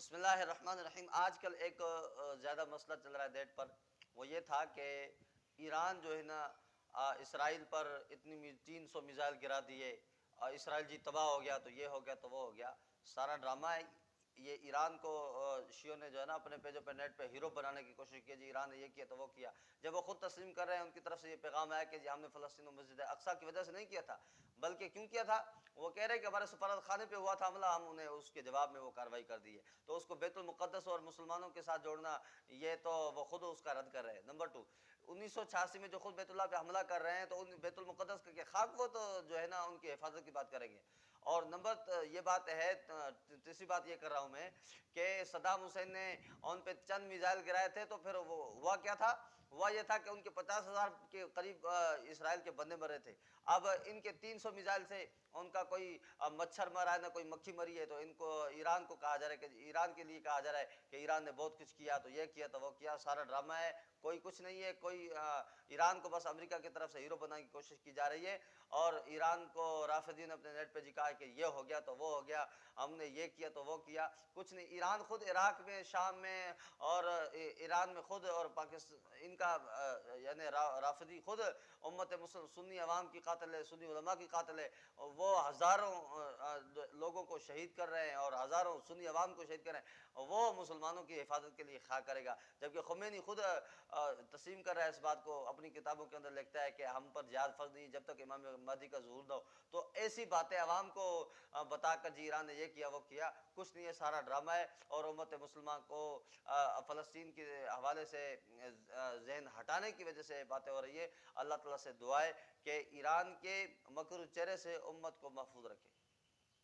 بسم اللہ الرحمن الرحیم۔ آج کل ایک زیادہ مسئلہ چل رہا ہے نیٹ پر، وہ یہ تھا کہ ایران جو ہے نا اسرائیل پر اتنی 300 میزائل گرا دیے، اسرائیل جی تباہ ہو گیا، تو یہ ہو گیا تو وہ ہو گیا، سارا ڈرامہ ہے۔ یہ ایران کو شیعوں نے جو ہے نا اپنے پیجوں پہ نیٹ پہ ہیرو بنانے کی کوشش کی، جی ایران نے یہ کیا تو وہ کیا۔ جب وہ خود تسلیم کر رہے ہیں، ان کی طرف سے یہ پیغام آیا کہ جی ہم نے فلسطین و مسجد اقصیٰ کی وجہ سے نہیں کیا تھا، بلکہ کیوں کیا تھا؟ وہ کہہ رہے کہ ہمارے سفارت خانے پہ ہوا تھا حملہ، ہم انہیں اس کے جواب میں وہ کارروائی کر دی ہے۔ تو اس کو بیت المقدس اور مسلمانوں کے ساتھ جوڑنا، یہ تو وہ خود اس کا رد کر رہے ہیں۔ نمبر 2، 1986 میں جو خود بیت اللہ پہ حملہ کر رہے ہیں، تو ان بیت المقدس کے خاک وہ تو جو ہے نا ان کی حفاظت کی بات کریں گے۔ اور یہ بات ہے، تیسری بات یہ کر رہا ہوں میں کہ صدام حسین نے ان پہ چند میزائل گرائے تھے، تو پھر وہ ہوا کیا تھا؟ ہوا یہ تھا کہ ان کے 50,000 کے قریب اسرائیل کے بندے مرے تھے۔ اب ان کے 300 میزائل سے ان کا کوئی مچھر مرا ہے نہ کوئی مکھی مری ہے، تو ان کو ایران کو کہا جا رہا ہے کہ ایران کے لیے کہا جا رہا ہے کہ ایران نے بہت کچھ کیا، تو یہ کیا تو وہ کیا، سارا ڈرامہ ہے، کوئی کچھ نہیں ہے۔ کوئی ایران کو بس امریکہ کی طرف سے ہیرو بنانے کی کوشش کی جا رہی ہے، اور ایران کو رافضی نے اپنے نیٹ پہ کہا کہ یہ ہو گیا تو وہ ہو گیا، ہم نے یہ کیا تو وہ کیا، کچھ نہیں۔ ایران خود عراق میں، شام میں، اور ایران میں خود، اور پاکستان ان کا یعنی رافضی خود امت مسلم سنی عوام کی قاتل ہے، سنی علماء کی قاتل ہے۔ وہ ہزاروں لوگوں کو شہید کر رہے ہیں اور ہزاروں سنی عوام کو شہید کر رہے ہیں، وہ مسلمانوں کی حفاظت کے لیے خواہ کرے گا، جبکہ خمینی خود تسلیم کر رہا ہے اس بات کو، اپنی کتابوں کے اندر لکھتا ہے کہ ہم پر جہاد فرض نہیں جب تک امام مہدی کا ظہور نہ ہو۔ تو ایسی باتیں عوام کو بتا کر جی ایران نے یہ کیا وہ کیا، کچھ نہیں ہے، سارا ڈرامہ ہے، اور امت مسلمان کو فلسطین کے حوالے سے ذہن ہٹانے کی وجہ سے باتیں ہو رہی ہے۔ اللہ تعالیٰ سے دعا ہے کہ ایران کے مکر چہرے سے امت کو محفوظ رکھے۔